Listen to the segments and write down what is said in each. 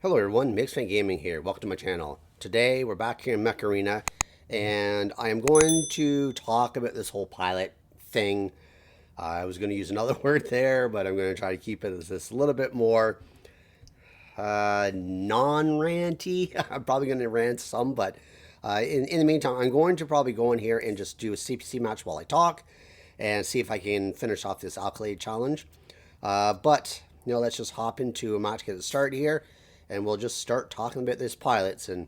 Hello everyone, Mixfant Gaming here. Welcome to my channel. Today we're back here in Mech Arena and I am going to talk about this whole pilot thing. I was going to use another word there, but I'm going to try to keep it as this a little bit more non-ranty. I'm probably going to rant some, but in the meantime, I'm going to probably go in here and just do a CPC match while I talk and see if I can finish off this accolade challenge. But let's just hop into a match, get it started here. And we'll just start talking about this pilots and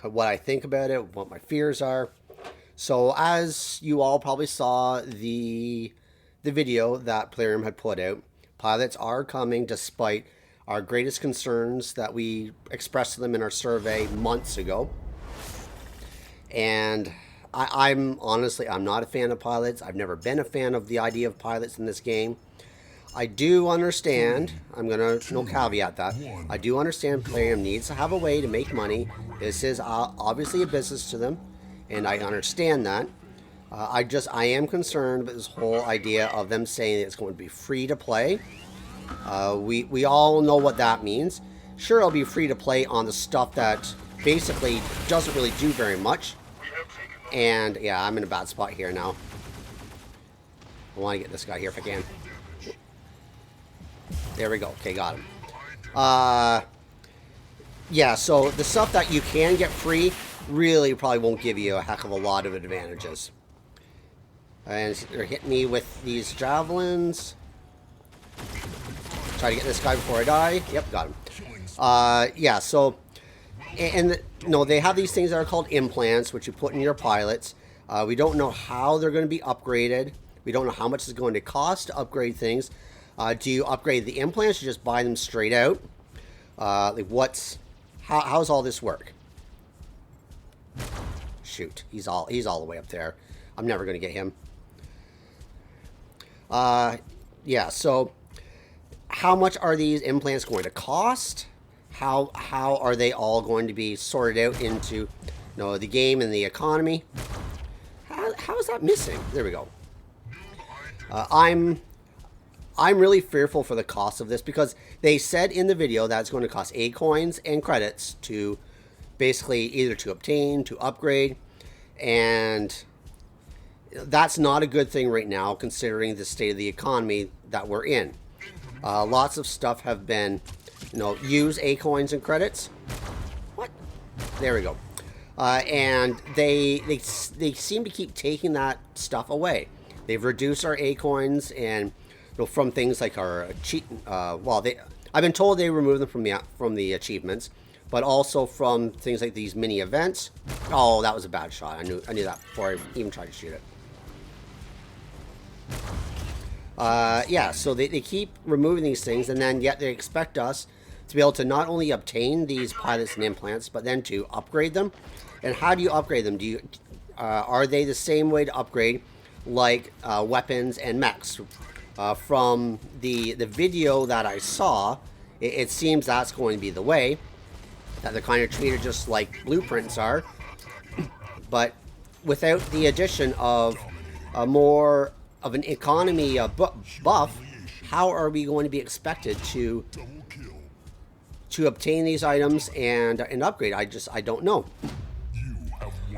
what I think about it, what my fears are. So as you all probably saw the video that Plarium had put out, pilots are coming despite our greatest concerns that we expressed to them in our survey months ago. And I'm honestly not a fan of pilots. I've never been a fan of the idea of pilots in this game. I do understand, I'm going to caveat that, I do understand Plarium needs to have a way to make money. This is obviously a business to them, and I understand that. I am concerned with this whole idea of them saying that it's going to be free to play. We all know what that means. Sure, it'll be free to play on the stuff that basically doesn't really do very much. And yeah, I'm in a bad spot here now. I want to get this guy here if I can. There we go. Okay, got him. Yeah, so the stuff that you can get free really probably won't give you a heck of a lot of advantages. And they're hitting me with these javelins. Try to get this guy before I die. Yep, got him. Yeah, so... they have these things that are called implants, which you put in your pilots. We don't know how they're going to be upgraded. We don't know how much it's going to cost to upgrade things. Do you upgrade the implants? You just buy them straight out? How's all this work? Shoot, he's all the way up there. I'm never gonna get him. Yeah. So, how much are these implants going to cost? How are they all going to be sorted out into, the game and the economy? How is that missing? There we go. I'm really fearful for the cost of this because they said in the video that it's going to cost A coins and credits to basically either to obtain, to upgrade, and that's not a good thing right now considering the state of the economy that we're in. Lots of stuff have been, use A coins and credits. What? There we go. And they seem to keep taking that stuff away. They've reduced our A coins and from things like our I've been told they remove them from the achievements, but also from things like these mini events. Oh, that was a bad shot. I knew that before I even tried to shoot it. Yeah, so they keep removing these things, and then yet they expect us to be able to not only obtain these pilots and implants, but then to upgrade them. And how do you upgrade them? Are they the same way to upgrade like weapons and mechs? From the video that I saw, it seems that's going to be the way, that they're kind of treated just like blueprints are, but without the addition of a more of an economy buff. How are we going to be expected to obtain these items and upgrade? I don't know.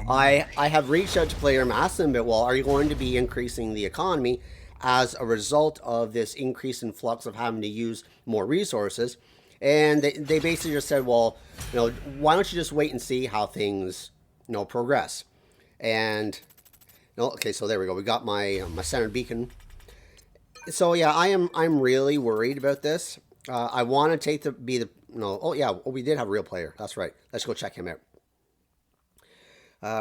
I have reached out to Plarium, asked them, but well, are you going to be increasing the economy as a result of this increase in flux of having to use more resources? And they basically just said, well, why don't you just wait and see how things, progress? And, okay, so there we go. We got my center beacon. So yeah, I'm really worried about this. I want to oh yeah, we did have a real player. That's right. Let's go check him out.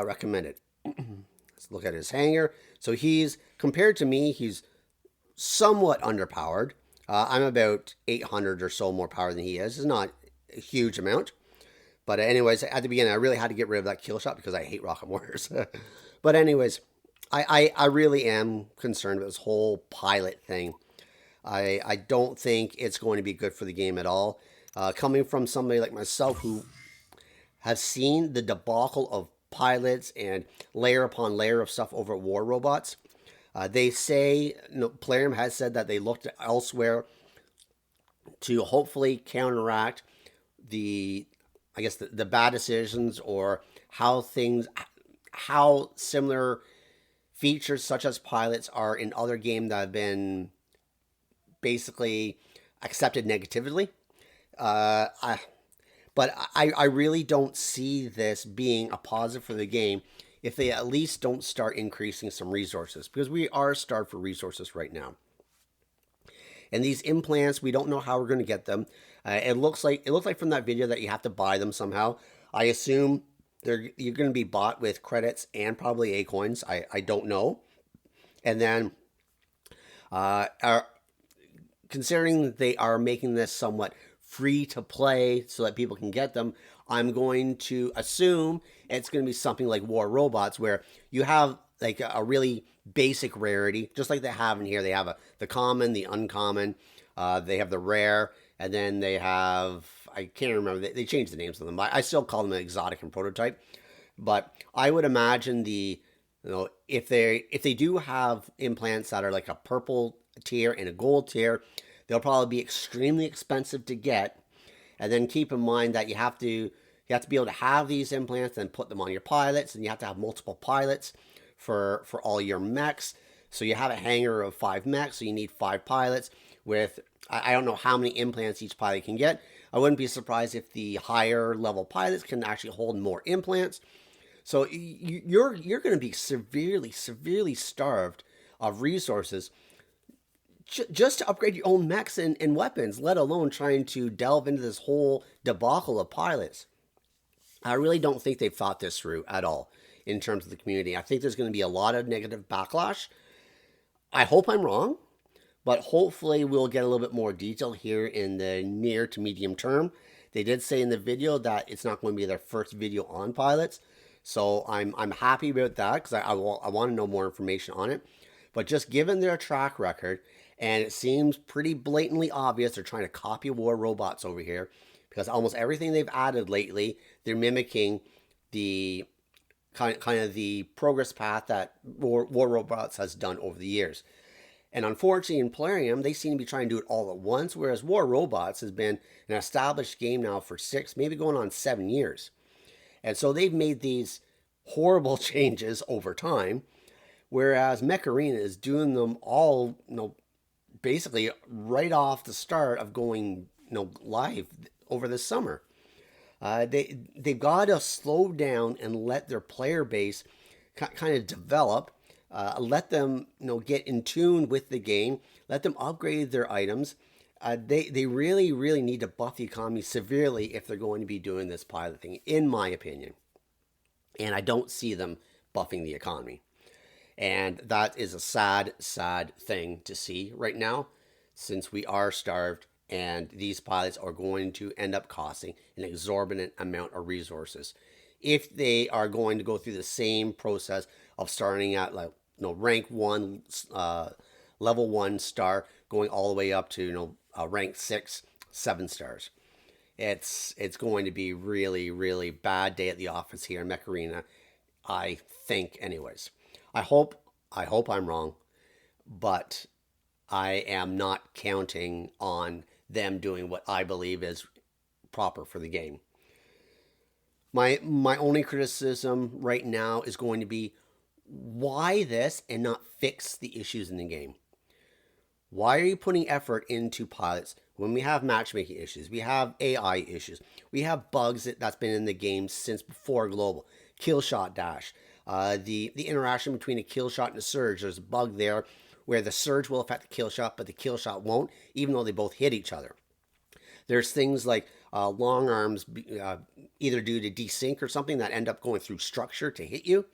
Recommended. Let's look at his hanger. So he's, compared to me, he's somewhat underpowered. I'm about 800 or so more power than he is. It's not a huge amount. But anyways, at the beginning, I really had to get rid of that kill shot because I hate rocket mortars. But anyways, I really am concerned with this whole pilot thing. I don't think it's going to be good for the game at all. Coming from somebody like myself who has seen the debacle of pilots and layer upon layer of stuff over war robots. They say, Plarium has said that they looked elsewhere to hopefully counteract the I guess the bad decisions or how similar features such as pilots are in other games that have been basically accepted negatively. Uh, I, but I really don't see this being a positive for the game if they at least don't start increasing some resources, because we are starved for resources right now. And these implants, we don't know how we're going to get them. It looks like from that video that you have to buy them somehow. I assume you're going to be bought with credits and probably A coins. I don't know. And then, considering they are making this somewhat free to play so that people can get them, I'm going to assume it's going to be something like War Robots, where you have like a really basic rarity, just like they have in here. They have the common, the uncommon, they have the rare, and then they have, I can't remember, they changed the names of them, but I still call them an exotic and prototype. But I would imagine if they do have implants that are like a purple tier and a gold tier, they'll probably be extremely expensive to get. And then keep in mind that you have to be able to have these implants and put them on your pilots, and you have to have multiple pilots for all your mechs. So you have a hangar of 5 mechs, so you need 5 pilots with, I don't know how many implants each pilot can get. I wouldn't be surprised if the higher level pilots can actually hold more implants. So you're going to be severely starved of resources just to upgrade your own mechs and weapons, let alone trying to delve into this whole debacle of pilots. I really don't think they've thought this through at all in terms of the community. I think there's going to be a lot of negative backlash. I hope I'm wrong, but hopefully we'll get a little bit more detail here in the near to medium term. They did say in the video that it's not going to be their first video on pilots, so I'm happy about that, because I want to know more information on it. But just given their track record, and it seems pretty blatantly obvious they're trying to copy War Robots over here, because almost everything they've added lately, they're mimicking the kind of the progress path that War Robots has done over the years. And unfortunately, in Plarium, they seem to be trying to do it all at once, whereas War Robots has been an established game now for 6, maybe going on 7 years. And so they've made these horrible changes over time, whereas Mech Arena is doing them all, basically right off the start of going, live over the summer. They've got to slow down and let their player base kind of develop. Let them get in tune with the game. Let them upgrade their items. They really need to buff the economy severely if they're going to be doing this pilot thing, in my opinion. And I don't see them buffing the economy. And that is a sad thing to see right now, since we are starved and these pilots are going to end up costing an exorbitant amount of resources if they are going to go through the same process of starting at rank 1, level 1 star, going all the way up to rank 6, 7 stars. It's going to be really bad day at the office here in Mech Arena, I think, anyways. I hope I'm wrong, but I am not counting on them doing what I believe is proper for the game. My only criticism right now is going to be, why this and not fix the issues in the game? Why are you putting effort into pilots when we have matchmaking issues? We have AI issues. We have bugs that's been in the game since before Global. Kill shot dash. The interaction between a kill shot and a surge. There's a bug there where the surge will affect the kill shot, but the kill shot won't, even though they both hit each other. There's things like long arms, either due to desync or something, that end up going through structure to hit you.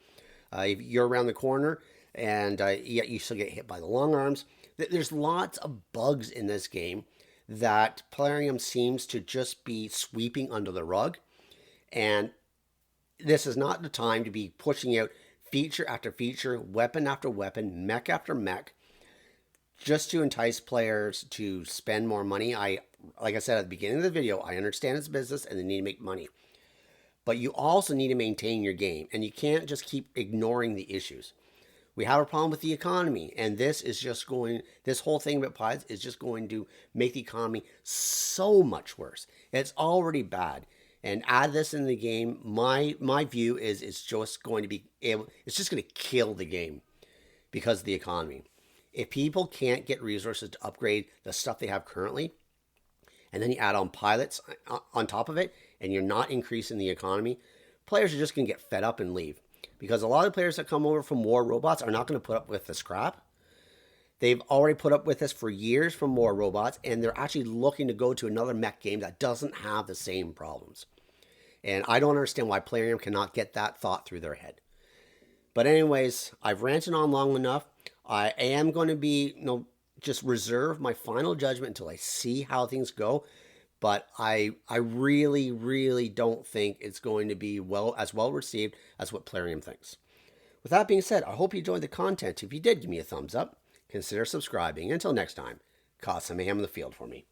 If you're around the corner and yet you still get hit by the long arms. There's lots of bugs in this game that Plarium seems to just be sweeping under the rug. And this is not the time to be pushing out feature after feature, weapon after weapon, mech after mech, just to entice players to spend more money. Like I said at the beginning of the video, I understand it's business and they need to make money. But you also need to maintain your game, and you can't just keep ignoring the issues. We have a problem with the economy, and this whole thing about pilots is just going to make the economy so much worse. It's already bad. And add this in the game, my view is it's just going to kill the game because of the economy. If people can't get resources to upgrade the stuff they have currently, and then you add on pilots on top of it, and you're not increasing the economy, players are just going to get fed up and leave. Because a lot of players that come over from War Robots are not going to put up with this crap. They've already put up with this for years from War Robots, and they're actually looking to go to another mech game that doesn't have the same problems. And I don't understand why Plarium cannot get that thought through their head. But anyways, I've ranted on long enough. I am going to be, just reserve my final judgment until I see how things go. But I really, really don't think it's going to be as well received as what Plarium thinks. With that being said, I hope you enjoyed the content. If you did, give me a thumbs up. Consider subscribing. Until next time, cause some mayhem in the field for me.